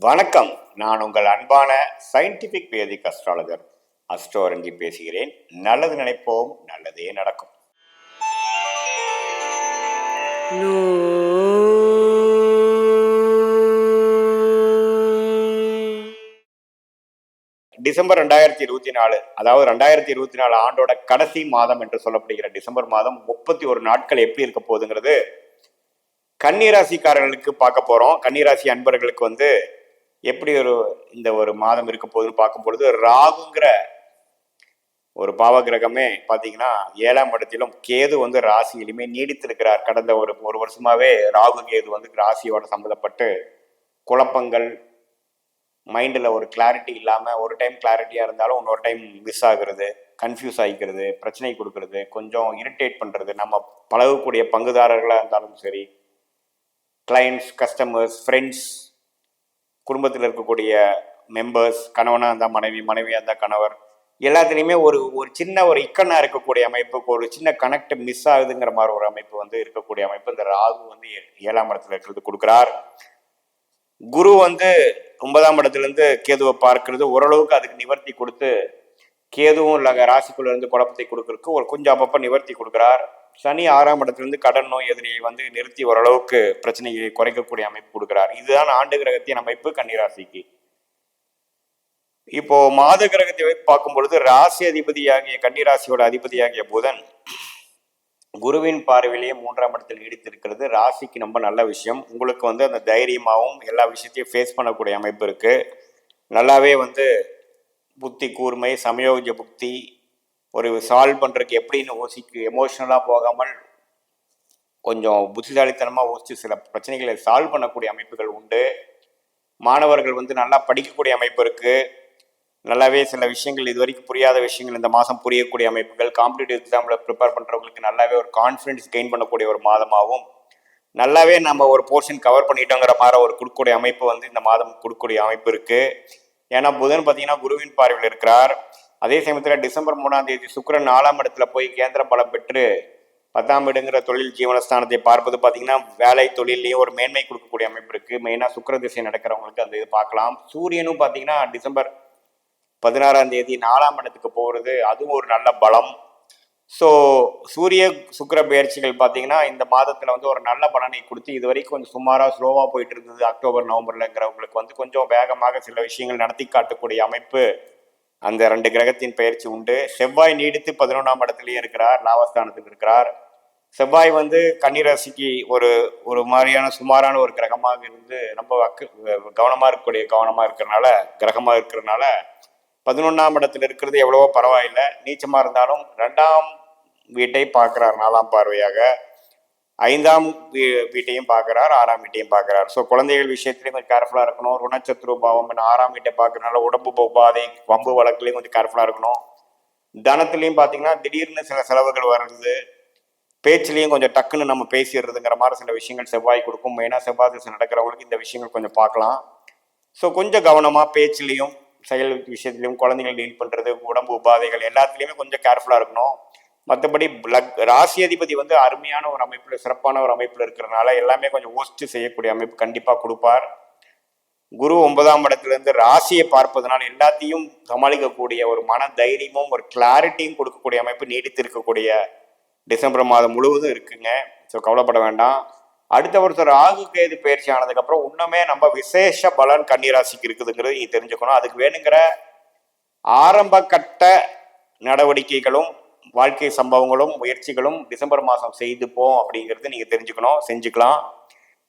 வணக்கம். நான் உங்கள் அன்பான சயின்டிபிக் வேதிக் அஸ்ட்ராலஜர் அஸ்ட்ரோரஞ்சி பேசுகிறேன். நல்லது நினைப்போம், நல்லதே நடக்கும். டிசம்பர் 2024, அதாவது 2024 ஆண்டோட கடைசி மாதம் என்று சொல்லப்படுகிற டிசம்பர் மாதம் 31 நாட்கள் எப்படி இருக்க போகுதுங்கிறது கன்னிராசிக்காரர்களுக்கு பார்க்க போறோம். கன்னிராசி அன்பர்களுக்கு எப்படி இந்த ஒரு மாதம் இருக்க போகுதுன்னு பார்க்கும்பொழுது, ராகுங்கிற ஒரு பாவ கிரகமே பார்த்தீங்கன்னா 7ஆம் இடத்திலும், கேது ராசியிலுமே நீடித்திருக்கிறார். கடந்த ஒரு வருஷமாவே ராகு கேது ராசியோட சம்மந்தப்பட்டு குழப்பங்கள், மைண்டில் ஒரு கிளாரிட்டி இல்லாமல், ஒரு டைம் கிளாரிட்டியாக இருந்தாலும் இன்னொரு டைம் மிஸ் ஆகுறது, கன்ஃபியூஸ் ஆகிக்கிறது, பிரச்சனை கொடுக்கறது, கொஞ்சம் இரிட்டேட் பண்ணுறது. நம்ம பழகக்கூடிய பங்குதாரர்களாக இருந்தாலும் சரி, கிளைண்ட்ஸ், கஸ்டமர்ஸ், ஃப்ரெண்ட்ஸ், குடும்பத்தில் இருக்கக்கூடிய மெம்பர்ஸ், கணவனாக இருந்தால் மனைவி, மனைவியாக இருந்தால் கணவர், எல்லாத்துலேயுமே ஒரு சின்ன ஒரு இக்கண்ணாக இருக்கக்கூடிய அமைப்பு, ஒரு சின்ன கனெக்ட் மிஸ் ஆகுதுங்கிற மாதிரி ஒரு அமைப்பு இருக்கக்கூடிய அமைப்பு இந்த ராகு 7ஆம் இடத்துல இருக்கிறது கொடுக்குறார். குரு 9ஆம் இடத்துலேருந்து கேதுவை பார்க்கறது ஓரளவுக்கு அதுக்கு நிவர்த்தி கொடுத்து, கேதுவும் இல்லை ராசிக்குள்ள இருந்து குழப்பத்தை கொடுக்கறதுக்கு கொஞ்சம் அப்பப்போ நிவர்த்தி கொடுக்குறார். சனி 6ஆம் இடத்துலேருந்து கடன் நோய் எதிரியை நிறுத்தி ஓரளவுக்கு பிரச்சனையை குறைக்கக்கூடிய அமைப்பு கொடுக்குறார். இதுதான் ஆண்டு கிரகத்தின் அமைப்பு கன்னிராசிக்கு. இப்போ மாத கிரகத்தை பார்க்கும் பொழுது, ராசி அதிபதியாகிய கன்னிராசியோட அதிபதியாகிய புதன் குருவின் பார்வையிலேயே 3ஆம் இடத்தில் நீடித்திருக்கிறது. ராசிக்கு ரொம்ப நல்ல விஷயம். உங்களுக்கு அந்த தைரியமாகவும் எல்லா விஷயத்தையும் ஃபேஸ் பண்ணக்கூடிய அமைப்பு இருக்கு. நல்லாவே புத்தி கூர்மை, சமயோஜ புத்தி, ஒரு சால்வ் பண்ணுறதுக்கு எப்படின்னு எமோஷனலாக போகாமல் கொஞ்சம் புத்திசாலித்தனமாக யோசிச்சு சில பிரச்சனைகளை சால்வ் பண்ணக்கூடிய அமைப்புகள் உண்டு. மாணவர்கள் நல்லா படிக்கக்கூடிய அமைப்பு இருக்குது. நல்லாவே சில விஷயங்கள், இது வரைக்கும் புரியாத விஷயங்கள் இந்த மாதம் புரியக்கூடிய அமைப்புகள், காம்படிட்டிவ் எக்ஸாமில் ப்ரிப்பேர் பண்ணுறவங்களுக்கு நல்லாவே ஒரு கான்ஃபிடன்ஸ் கெயின் பண்ணக்கூடிய ஒரு மாதமாகவும், நல்லாவே நம்ம ஒரு போர்ஷன் கவர் பண்ணிட்டோங்கிற மாதிரி ஒரு கொடுக்கக்கூடிய அமைப்பு இந்த மாதம் கொடுக்கக்கூடிய அமைப்பு இருக்குது. ஏன்னா புதன் பார்த்தீங்கன்னா குருவின் பார்வையில் இருக்கிறார். அதே சமயத்தில் டிசம்பர் 3ஆம் தேதி சுக்கிரன் 4ஆம் இடத்துல போய் கேந்திர பலம் பெற்று 10ஆம் இடங்கிற தொழில் ஜீவனஸ்தானத்தை பார்ப்பது பார்த்தீங்கன்னா வேலை தொழிலையும் ஒரு மேன்மை கொடுக்கக்கூடிய அமைப்பு இருக்குது. மெயினாக சுக்கிர திசை நடக்கிறவங்களுக்கு அந்த இது பார்க்கலாம். சூரியனும் பார்த்தீங்கன்னா டிசம்பர் 16ஆம் தேதி 4ஆம் இடத்துக்கு போகிறது, அதுவும் ஒரு நல்ல பலம். ஸோ சூரிய சுக்கிர பயிற்சிகள் பார்த்தீங்கன்னா இந்த மாதத்தில் ஒரு நல்ல பலனை கொடுத்து, இது வரைக்கும் கொஞ்சம் சுமாராக ஸ்லோவாக போயிட்டு இருந்தது அக்டோபர் நவம்பர்லங்கிறவங்களுக்கு கொஞ்சம் வேகமாக சில விஷயங்கள் நடத்தி காட்டக்கூடிய அமைப்பு அந்த 2 கிரகத்தின் பயிற்சி உண்டு. செவ்வாய் நீடித்து 11ஆம் இடத்துலையும் இருக்கிறார், லாபஸ்தானத்தில் இருக்கிறார். செவ்வாய் கன்னிராசிக்கு ஒரு மாதிரியான சுமாரான ஒரு கிரகமாக இருந்து ரொம்ப கவனமாக இருக்கிறனால 11ஆம் இடத்துல இருக்கிறது எவ்வளவோ பரவாயில்லை. நீச்சமாக இருந்தாலும் 2ஆம் வீட்டை பார்க்குறார் 4ஆம் பார்வையாக, 5ஆம் வீட்டையும் பார்க்குறார், 6ஆம் வீட்டையும் பார்க்குறார். ஸோ குழந்தைகள் விஷயத்துலையும் கொஞ்சம் கேர்ஃபுல்லாக இருக்கணும். ருணச்சத்ரு பாவம் 6ஆம் வீட்டை பார்க்கறதுனால உடம்பு உபாதை, வம்பு வழக்குலையும் கொஞ்சம் கேர்ஃபுல்லாக இருக்கணும். தனத்துலையும் பார்த்தீங்கன்னா திடீர்னு சில செலவுகள் வருது, பேச்சுலையும் கொஞ்சம் டக்குன்னு நம்ம பேசிடுறதுங்கிற மாதிரி சில விஷயங்கள் செவ்வாய் கொடுக்கும். மெயினாக செவ்வாய் திசை நடக்கிறவங்களுக்கு இந்த விஷயங்கள் கொஞ்சம் பார்க்கலாம். ஸோ கொஞ்சம் கவனமாக பேச்சுலையும் செயல் விஷயத்துலையும், குழந்தைகள் டீல் பண்ணுறது, உடம்பு உபாதைகள் எல்லாத்துலேயுமே கொஞ்சம் கேர்ஃபுல்லாக இருக்கணும். மற்றபடி ராசி அதிபதி அருமையான ஒரு அமைப்பில், சிறப்பான ஒரு அமைப்பில் இருக்கிறனால எல்லாமே கொஞ்சம் யோசித்து செய்யக்கூடிய அமைப்பு கண்டிப்பாக கொடுப்பார். குரு 9ஆம் இடத்துலேருந்து ராசியை பார்ப்பதனால் எல்லாத்தையும் சமாளிக்கக்கூடிய ஒரு மன தைரியமும் ஒரு கிளாரிட்டியும் கொடுக்கக்கூடிய அமைப்பு நீடித்திருக்கக்கூடிய டிசம்பர் மாதம் முழுவதும் இருக்குங்க. ஸோ கவலைப்பட வேண்டாம். அடுத்த வருஷம் ராகு கேது பயிற்சி ஆனதுக்கப்புறம் இன்னுமே நம்ம விசேஷ பலன் கன்னிராசிக்கு இருக்குதுங்கிறது நீ தெரிஞ்சுக்கணும். அதுக்கு வேணுங்கிற ஆரம்ப கட்ட நடவடிக்கைகளும் வாழ்க்கை சம்பவங்களும் முயற்சிகளும் டிசம்பர் மாதம் செய்துப்போம் அப்படிங்கிறது நீங்கள் தெரிஞ்சுக்கணும், செஞ்சுக்கலாம்.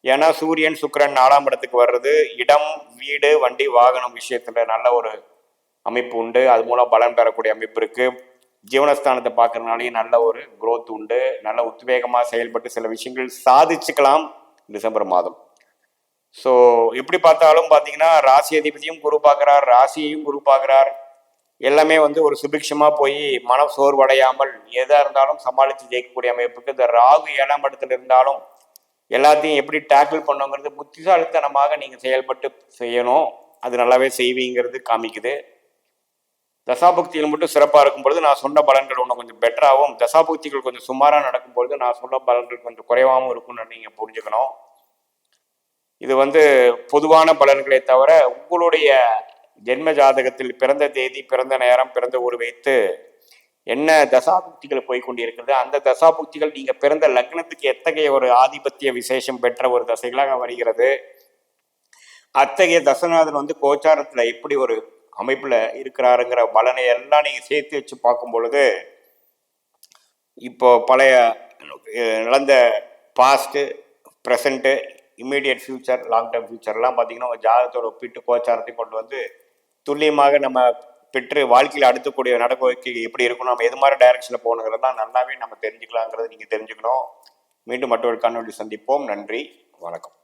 ஏன்னா சூரியன் சுக்கிரன் 4ஆம் இடத்துக்கு வர்றது இடம், வீடு, வண்டி, வாகனம் விஷயத்தில் நல்ல ஒரு அமைப்பு உண்டு. அது மூலம் பலன் பெறக்கூடிய அமைப்பு இருக்குது. ஜீவனஸ்தானத்தை பார்க்கறதுனாலையும் நல்ல ஒரு குரோத் உண்டு. நல்ல உத்வேகமாக செயல்பட்டு சில விஷயங்கள் சாதிச்சுக்கலாம் டிசம்பர் மாதம். ஸோ எப்படி பார்த்தாலும் பார்த்தீங்கன்னா ராசி அதிபதியும் குரு பார்க்குறார், ராசியையும் குரு பார்க்குறார். எல்லாமே ஒரு சுபிக்ஷமாக போய் மன சோர்வடையாமல் எதாக இருந்தாலும் சமாளித்து ஜெயிக்கக்கூடிய அமைப்புக்கு இந்த ராகு 7ஆம் இடத்துல இருந்தாலும் எல்லாத்தையும் எப்படி டேக்கிள் பண்ணுங்கிறது புத்திசாலித்தனமாக நீங்கள் செயல்பட்டு செய்யணும். அது நல்லாவே செய்வீங்கிறது காமிக்குது. தசாபுக்திகள் மட்டும் சிறப்பாக இருக்கும்பொழுது நான் சொன்ன பலன்கள் ஒன்று கொஞ்சம் பெட்டராகவும், தசாபுக்திகள் கொஞ்சம் சுமாராக நடக்கும்பொழுது நான் சொன்ன பலன்கள் கொஞ்சம் குறைவாகவும் இருக்கும்னு நீங்கள் புரிஞ்சுக்கணும். இது பொதுவான பலன்களை தவிர உங்களுடைய ஜென்ம ஜாதகத்தில் பிறந்த தேதி, பிறந்த நேரம், பிறந்த ஊர் வைத்து என்ன தசாபுக்திகள் போய்கொண்டிருக்கிறது, அந்த தசாபுக்திகள் நீங்கள் பிறந்த லக்னத்துக்கு எத்தகைய ஒரு ஆதிபத்திய விசேஷம் பெற்ற ஒரு தசைகளாக வருகிறது, அத்தகைய தசநாதன் கோச்சாரத்தில் எப்படி ஒரு அமைப்பில் இருக்கிறாருங்கிற பலனை எல்லாம் நீங்கள் சேர்த்து வச்சு பார்க்கும் பொழுது இப்போ பழைய நடந்த past, present, immediate future, long term ஃப்யூச்சர்லாம் பார்த்தீங்கன்னா உங்கள் ஜாதகத்தோட ஒப்பிட்டு கோச்சாரத்தை கொண்டு துல்லியமாக நம்ம பெற்று வாழ்க்கையில் அடுத்தக்கூடிய நடவடிக்கை எப்படி இருக்கணும், நம்ம எது மாதிரி டைரக்ஷனில் போகணுங்கிறதெல்லாம் நல்லாவே நம்ம தெரிஞ்சுக்கலாங்கிறத நீங்கள் தெரிஞ்சுக்கணும். மீண்டும் மற்றொரு காணொலி சந்திப்போம். நன்றி, வணக்கம்.